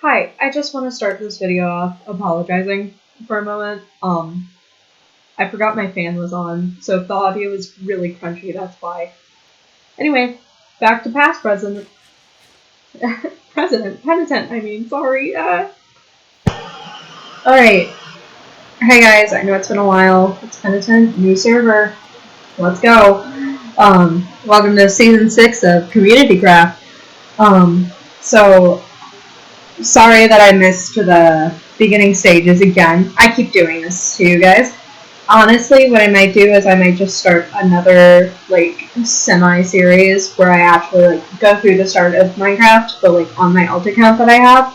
Hi, I just want to start this video off apologizing for a moment. I forgot my fan was on, so if the audio is really crunchy, that's why. Anyway, back to past president. Penitent, I mean, sorry. Alright. Hey guys, I know it's been a while. It's Penitent, new server. Let's go. Welcome to Season 6 of Community Craft. So, sorry that I missed the beginning stages again. I keep doing this to you guys. Honestly, what I might do is I might just start another, semi-series where I actually, go through the start of Minecraft, but, on my alt account that I have.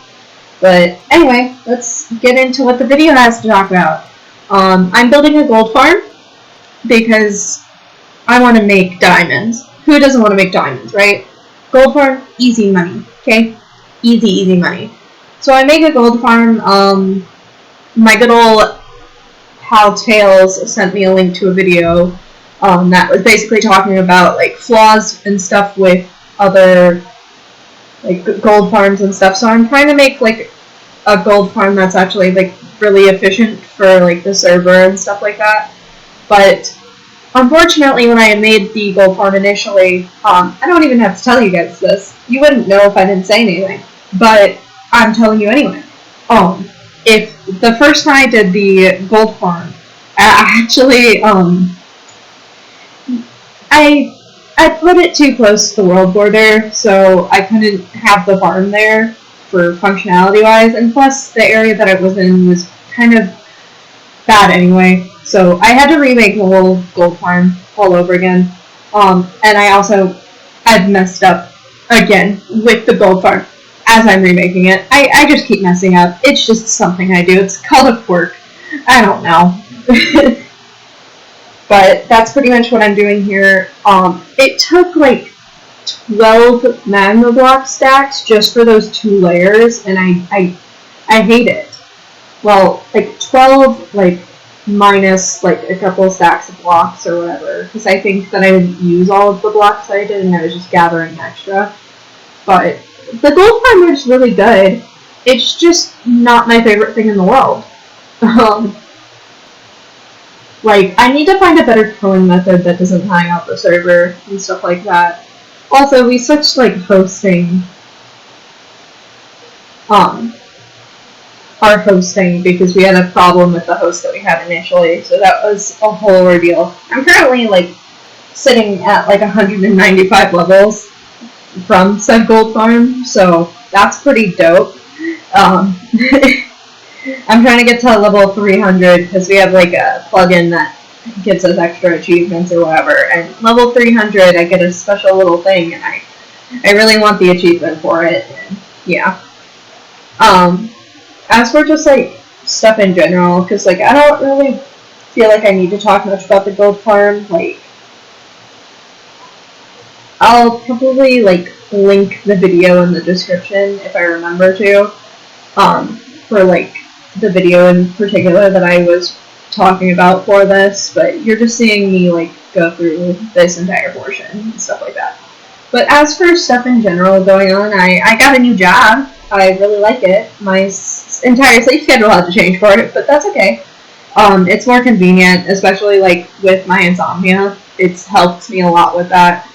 But, anyway, let's get into what the video has to talk about. I'm building a gold farm because I want to make diamonds. Who doesn't want to make diamonds, right? Gold farm, easy money, okay? Easy money. So I make a gold farm. My good old pal Tails sent me a link to a video that was basically talking about flaws and stuff with other gold farms and stuff. So I'm trying to make a gold farm that's actually really efficient for the server and stuff like that. But unfortunately, when I made the gold farm initially, I don't even have to tell you guys this. You wouldn't know if I didn't say anything. But I'm telling you anyway. If the first time I did the gold farm, I put it too close to the world border, so I couldn't have the farm there for functionality wise, and plus the area that I was in was kind of bad anyway. So I had to remake the whole gold farm all over again. And I've messed up again with the gold farm. As I'm remaking it, I just keep messing up. It's just something I do. It's called a quirk. I don't know. But that's pretty much what I'm doing here. It took 12 magma block stacks just for those 2 layers, and I hate it. Well, 12 minus a couple of stacks of blocks or whatever, because I think that I didn't use all of the blocks I did, and I was just gathering extra. But the gold farm is really good. It's just not my favorite thing in the world. I need to find a better killing method that doesn't hang out the server and stuff like that. Also, we switched hosting. Our hosting because we had a problem with the host that we had initially, so that was a whole ordeal. I'm currently sitting at 195 levels from said gold farm, so that's pretty dope. I'm trying to get to level 300 because we have a plugin that gives us extra achievements or whatever, and level 300 I get a special little thing, and I really want the achievement for it, and yeah. As for just stuff in general, because I don't really feel I need to talk much about the gold farm. I'll probably link the video in the description if I remember to, for the video in particular that I was talking about for this, but you're just seeing me go through this entire portion and stuff like that. But as for stuff in general going on, I got a new job. I really like it. My entire sleep schedule had to change for it, but that's okay. It's more convenient, especially with my insomnia. It's helped me a lot with that.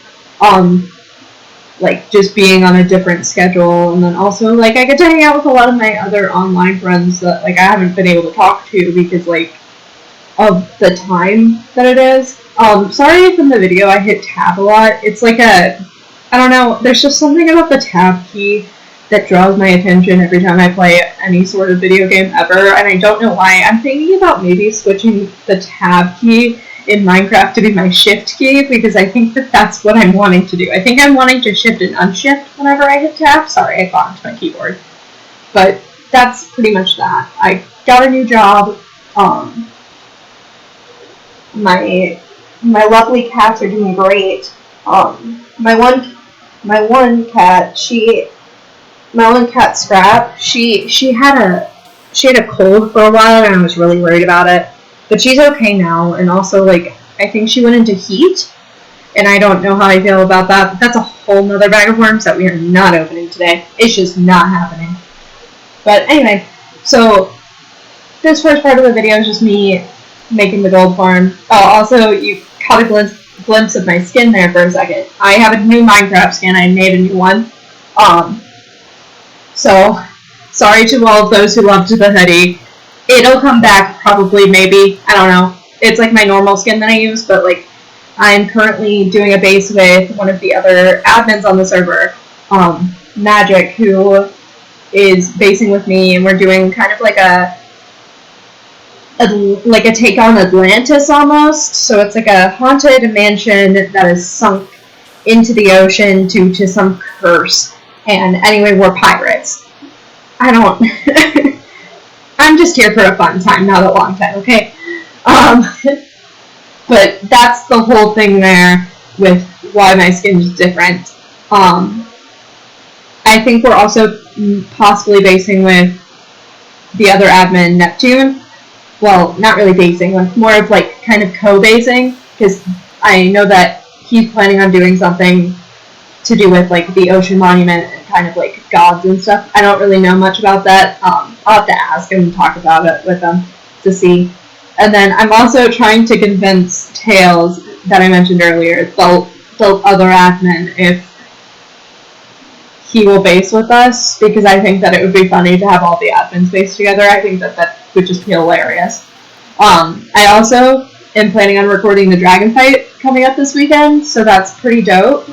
Just being on a different schedule, and then also I get to hang out with a lot of my other online friends that I haven't been able to talk to because of the time that it is. Sorry if in the video I hit tab a lot. It's I don't know, there's just something about the tab key that draws my attention every time I play any sort of video game ever, and I don't know why. I'm thinking about maybe switching the tab key in Minecraft to be my shift key, because I think that that's what I'm wanting to do. I think I'm wanting to shift and unshift whenever I hit tab. Sorry, I bonked my keyboard. But that's pretty much that. I got a new job. My lovely cats are doing great. My one cat, Scrap, she had a cold for a while, and I was really worried about it. But she's okay now, and also, I think she went into heat, and I don't know how I feel about that, but that's a whole nother bag of worms that we are not opening today. It's just not happening. But anyway, so this first part of the video is just me making the gold farm. Oh, also, you caught a glimpse of my skin there for a second. I have a new Minecraft skin. I made a new one. So, sorry to all of those who loved the hoodie. It'll come back probably, maybe. I don't know. It's like my normal skin that I use, but like I'm currently doing a base with one of the other admins on the server, Magic, who is basing with me, and we're doing kind of like a take on Atlantis almost. So it's like a haunted mansion that is sunk into the ocean due to some curse. And anyway, we're pirates. I don't. I'm just here for a fun time, not a long time, okay? But that's the whole thing there with why my skin is different. I think we're also possibly basing with the other admin, Neptune. Well, not really basing, but more of like kind of co-basing, because I know that he's planning on doing something to do with like the ocean monument and kind of like gods and stuff. I don't really know much about that. I'll have to ask him and talk about it with him to see. And then I'm also trying to convince Tails, that I mentioned earlier, the other admin, if he will base with us, because I think that it would be funny to have all the admins base together. I think that would just be hilarious. I also am planning on recording the Dragon Fight coming up this weekend, so that's pretty dope.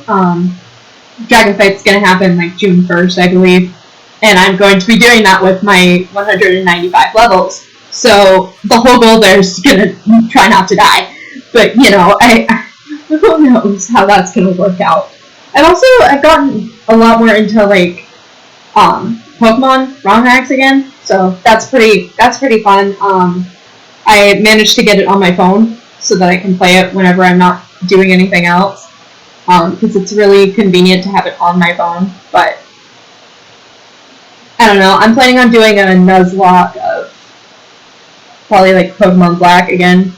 Dragon Fight's going to happen like June 1st, I believe, and I'm going to be doing that with my 195 levels. So the whole goal there is going to try not to die. But, you know, who knows how that's going to work out. I've gotten a lot more into, like, Pokemon ROM hacks again. So that's pretty fun. I managed to get it on my phone so that I can play it whenever I'm not doing anything else. Because it's really convenient to have it on my phone. But, I don't know. I'm planning on doing a Nuzlocke of probably like Pokemon Black again.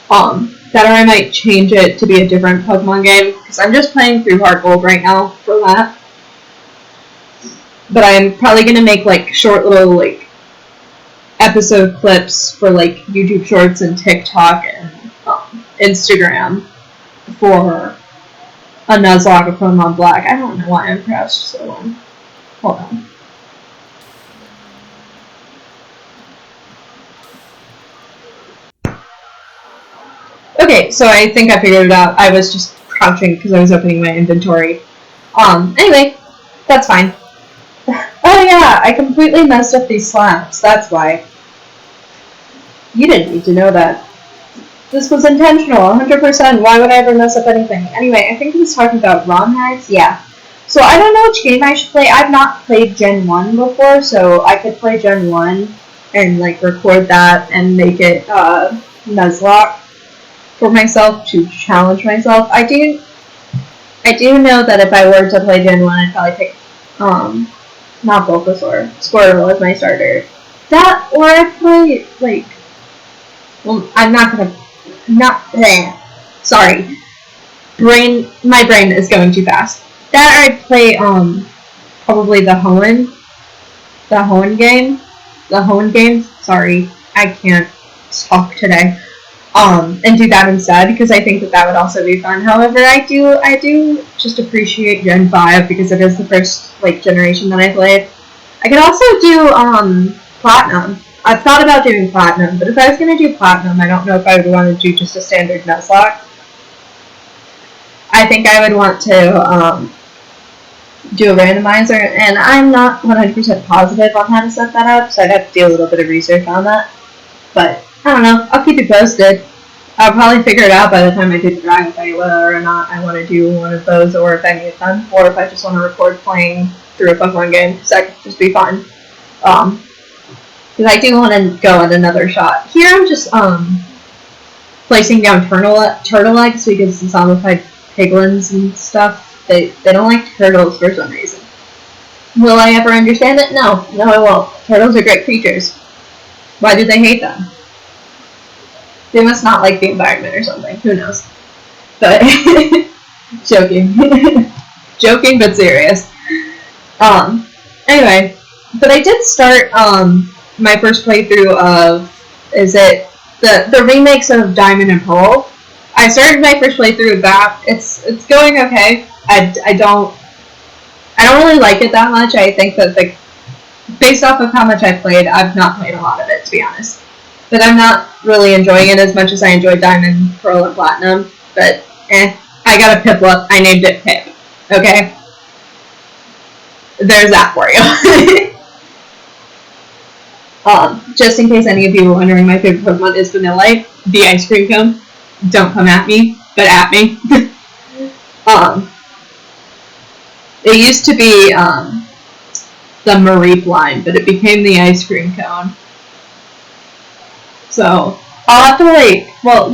That or I might change it to be a different Pokemon game, because I'm just playing through Heart Gold right now for that. But I'm probably going to make like short little like episode clips for like YouTube Shorts and TikTok and Instagram for a Nuzlocke of Pokemon Black. I don't know why I'm crouched so long. Hold on. Okay, so I think I figured it out. I was just crouching because I was opening my inventory. Anyway, that's fine. Oh yeah, I completely messed up these slabs. That's why. You didn't need to know that. This was intentional, 100%. Why would I ever mess up anything? Anyway, I think he was talking about ROM hacks. Yeah. So I don't know which game I should play. I've not played Gen 1 before, so I could play Gen 1 and like record that and make it Nuzlocke for myself to challenge myself. I do know that if I were to play Gen 1, I'd probably pick not Bulbasaur, Squirtle as my starter. That, or I'd play like, well, I'm not gonna, sorry, my brain is going too fast. That or I'd play probably the Hoenn game, sorry, I can't talk today. And do that instead, because I think that would also be fun. However, I do just appreciate Gen 5 because it is the first like generation that I played. I could also do Platinum. I've thought about doing Platinum, but if I was going to do Platinum, I don't know if I would want to do just a standard Nuzlocke. I think I would want to do a randomizer, and I'm not 100% positive on how to set that up, so I'd have to do a little bit of research on that. But I don't know. I'll keep you posted. I'll probably figure it out by the time I do the Dragon Fight, whether or not I want to do one of those, or if any of them, or if I just want to record playing through a Pokemon game, because that could just be fun. Because I do want to go at another shot. Here I'm just placing down turtle eggs because the zombified piglins and stuff, they don't like turtles for some reason. Will I ever understand it? No, I won't. Turtles are great creatures. Why do they hate them? They must not like the environment or something. Who knows? But joking. Joking but serious. Anyway, but I did start my first playthrough of the remakes of Diamond and Pearl. I started my first playthrough of that. It's going okay. I don't really like it that much. I think that based off of how much I played, I've not played a lot of it, to be honest. But I'm not really enjoying it as much as I enjoyed Diamond, Pearl, and Platinum. But I got a Piplup. I named it Pip. Okay, there's that for you. Just in case any of you were wondering, my favorite Pokemon is Vanillite, the ice cream cone. Don't come at me, but at me. It used to be the Mareep line, but it became the ice cream cone. So I'll have to but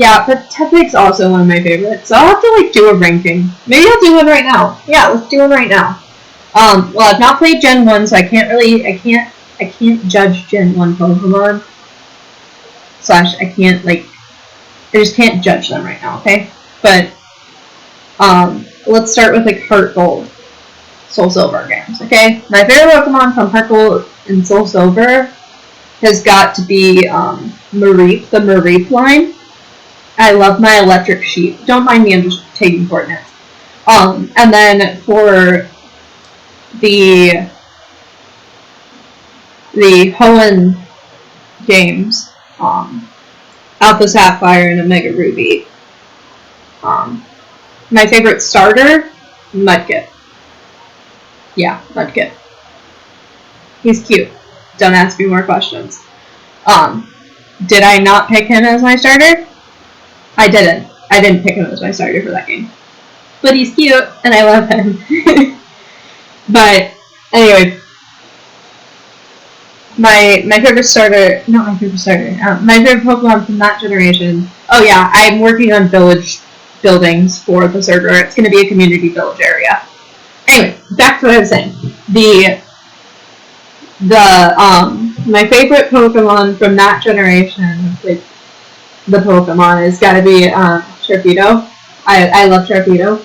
Tepig's also one of my favorites. So I'll have to do a ranking. Maybe I'll do one right now. Yeah, let's do one right now. Well, I've not played Gen 1, so I can't judge Gen 1 Pokemon. I just can't judge them right now, okay? But, let's start with, Heart Gold, Soul Silver games, okay? My favorite Pokemon from Heart Gold and Soul Silver has got to be, Mareep, the Mareep line. I love my Electric Sheep. Don't mind me, I'm just taking coordinates. And then for the Hoenn games, Alpha Sapphire and Omega Ruby. My favorite starter, Mudkip. Yeah, Mudkip. He's cute. Don't ask me more questions. Did I not pick him as my starter? I didn't. I didn't pick him as my starter for that game. But he's cute, and I love him. But, anyway, my favorite starter, not my favorite starter, my favorite Pokemon from that generation. Oh yeah, I'm working on village buildings for the server. It's going to be a community village area. Anyway, back to what I was saying. My favorite Pokemon from that generation, the Pokemon, has got to be Sharpedo. I love Sharpedo.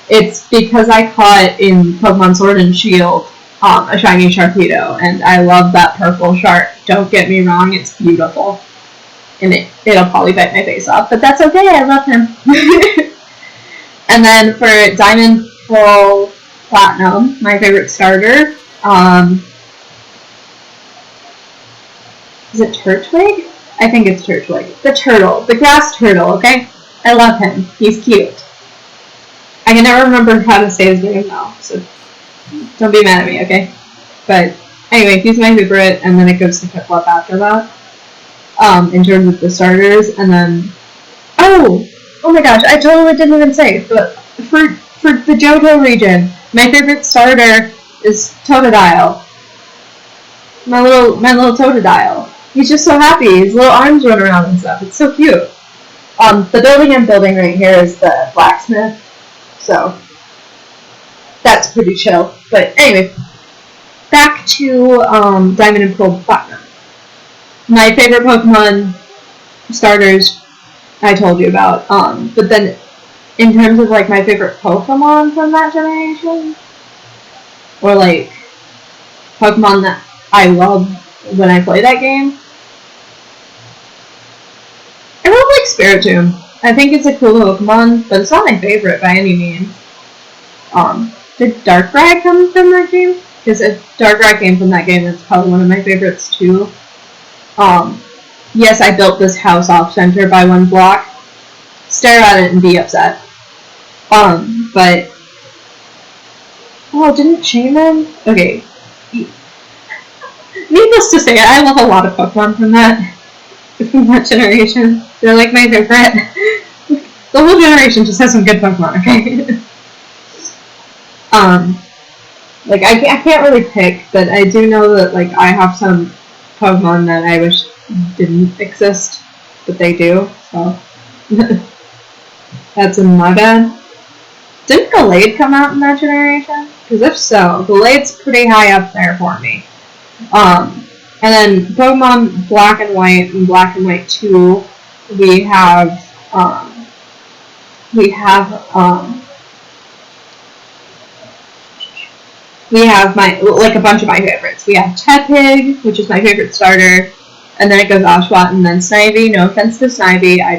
It's because I caught in Pokemon Sword and Shield a shiny Sharpedo, and I love that purple shark. Don't get me wrong, it's beautiful. And it'll probably bite my face off, but that's okay, I love him. And then for Diamond, Pearl, Platinum, my favorite starter, is it Turtwig? I think it's Turtwig. The turtle, the grass turtle, okay? I love him, he's cute. I can never remember how to say his name though, so don't be mad at me, okay? But anyway, he's my favorite, and then it goes to Piplup after that. In terms of the starters, and then oh my gosh, I totally didn't even say, but for the Johto region, my favorite starter is Totodile. My little Totodile. He's just so happy. His little arms run around and stuff. It's so cute. The building I'm building right here is the blacksmith, so that's pretty chill. But anyway, back to Diamond and Pearl Platinum. My favorite Pokemon starters I told you about. But then in terms of my favorite Pokemon from that generation, or Pokemon that I love when I play that game, I really like Spiritomb. I think it's a cool Pokemon, but it's not my favorite by any means. Did Darkrai come from that game? Because if Darkrai came from that game, it's probably one of my favorites too. Yes, I built this house off-center by one block. Stare at it and be upset. But didn't Shaman? Okay. Needless to say, I love a lot of Pokemon from that generation. They're my favorite. The whole generation just has some good Pokemon, okay? I can't really pick, but I do know that I have some Pokemon that I wish didn't exist, but they do, so that's my bad. Didn't Gallade come out in that generation? Because if so, Gallade's pretty high up there for me. And then Pokemon Black and White and Black and White 2, we have we have like a bunch of my favorites. We have Tepig, which is my favorite starter, and then it goes Oshawott and then Snivy. No offense to Snivy, I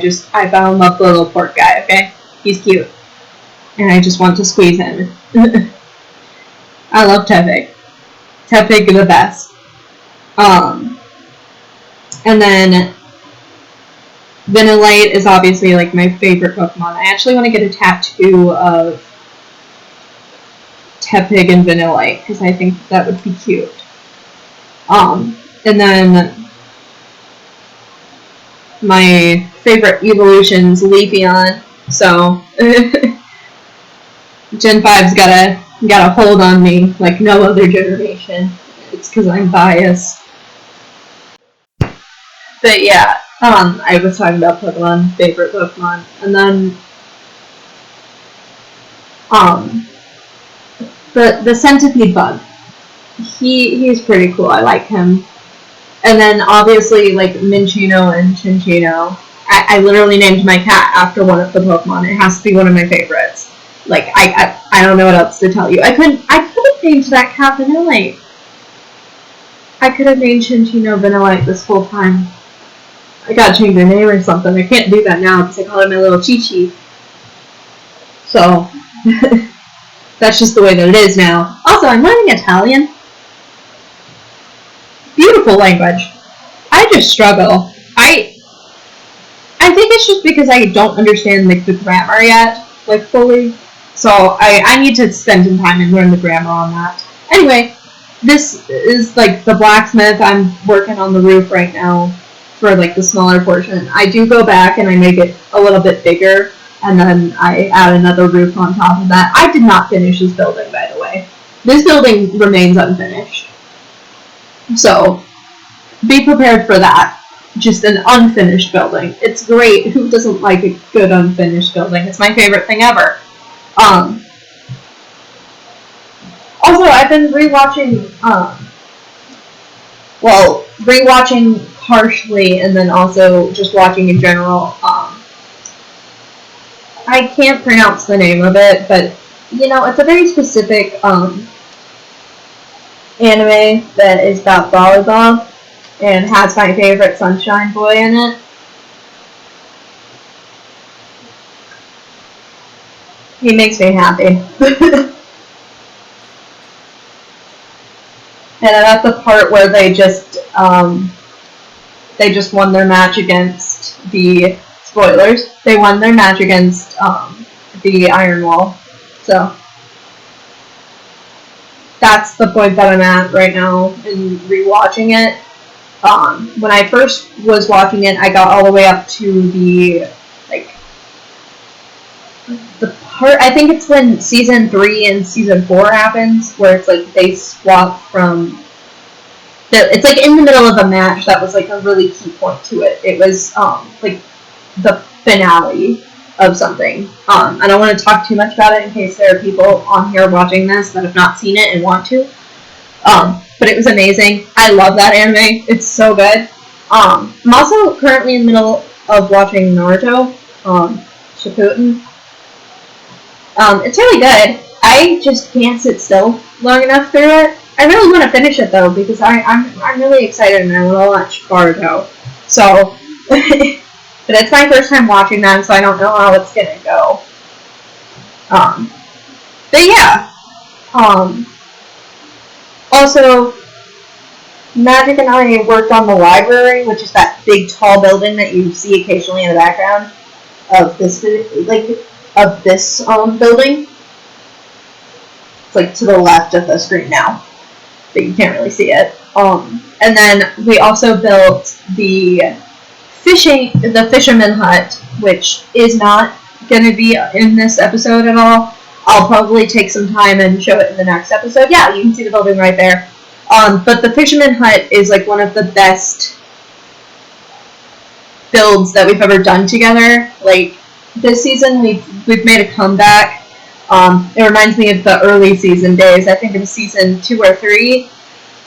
fell in love with the little pork guy, okay? He's cute. And I just want to squeeze him. I love Tepig. Tepig is the best. And then Vanillite is obviously like my favorite Pokemon. I actually want to get a tattoo of Tepig and Vanillite because I think that would be cute. And then my favorite evolution's Leafeon. So Gen 5's got a hold on me like no other generation. It's because I'm biased. But yeah, I was talking about Pokemon, favorite Pokemon, and then the centipede bug. He's pretty cool. I like him. And then obviously like Minccino and Cinccino. I literally named my cat after one of the Pokemon. It has to be one of my favorites. Like I don't know what else to tell you. I could have named that cat Vanillite. I could have named Cinccino Vanillite this whole time. I gotta change their name or something. I can't do that now because I call it my little Chi-Chi. So that's just the way that it is now. Also, I'm learning Italian. Beautiful language. I just struggle. I think it's just because I don't understand like the grammar yet, like fully. So I need to spend some time and learn the grammar on that. Anyway, this is like the blacksmith. I'm working on the roof right now for like the smaller portion. I do go back and I make it a little bit bigger, and then I add another roof on top of that. I did not finish this building, by the way. This building remains unfinished. So be prepared for that. Just an unfinished building. It's great. Who doesn't like a good unfinished building? It's my favorite thing ever. Also, I've been rewatching, rewatching partially and then also just watching in general. I can't pronounce the name of it, but, you know, it's a very specific, anime that is about volleyball and has my favorite Sunshine Boy in it. He makes me happy. And I'm at the part where they just won their match against the spoilers. They won their match against the Iron Wall. So that's the point that I'm at right now in rewatching it. When I first was watching it, I got all the way up to the part. I think it's when season 3 and season 4 happens, where it's like they swap from. It's like in the middle of a match that was like a really key point to it. It was like the finale of something. I don't want to talk too much about it in case there are people on here watching this that have not seen it and want to. But it was amazing. I love that anime. It's so good. I'm also currently in the middle of watching Naruto, Shippuden. It's really good. I just can't sit still long enough through it. I really want to finish it though because I'm really excited and I want to watch Boruto. So, but it's my first time watching them, so I don't know how it's gonna go. But yeah. Also, Magic and I worked on the library, which is that big tall building that you see occasionally in the background of this building. It's like to the left of the screen now, but you can't really see it. And then we also built the fisherman hut, which is not going to be in this episode at all. I'll probably take some time and show it in the next episode. Yeah, you can see the building right there. But the fisherman hut is like one of the best builds that we've ever done together. Like this season, we've made a comeback. It reminds me of the early season days. I think it was season 2 or 3.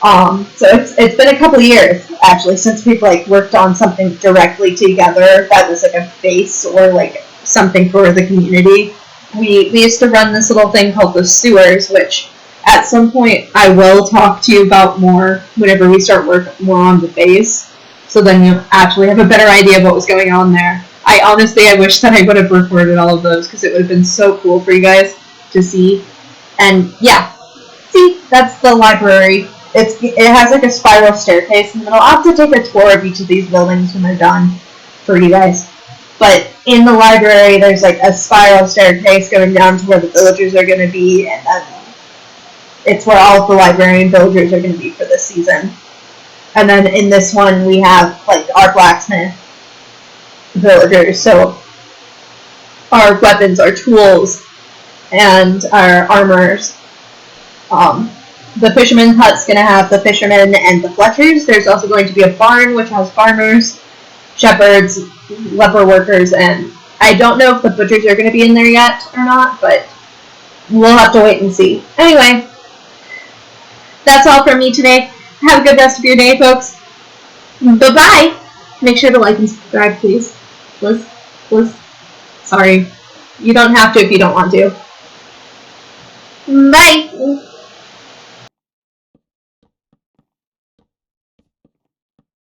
So it's been a couple years actually since we've like worked on something directly together that was like a base or like something for the community. We used to run this little thing called the sewers, which at some point I will talk to you about more whenever we start work more on the base, so then you actually have a better idea of what was going on there. I wish that I would have recorded all of those because it would have been so cool for you guys to see. And yeah, see, that's the library. It has like a spiral staircase in the middle. I'll have to take a tour of each of these buildings when they're done for you guys. But in the library, there's like a spiral staircase going down to where the villagers are going to be, and then it's where all of the librarian villagers are going to be for this season. And then in this one, we have like our blacksmith villagers. So our weapons, our tools, and our armors. The fisherman's hut's going to have the fishermen and the fletchers. There's also going to be a barn which has farmers, shepherds, leper workers, and I don't know if the butchers are going to be in there yet or not, but we'll have to wait and see. Anyway, that's all from me today. Have a good rest of your day, folks. Bye-bye. Make sure to like and subscribe, please. Please. Sorry. You don't have to if you don't want to. Bye.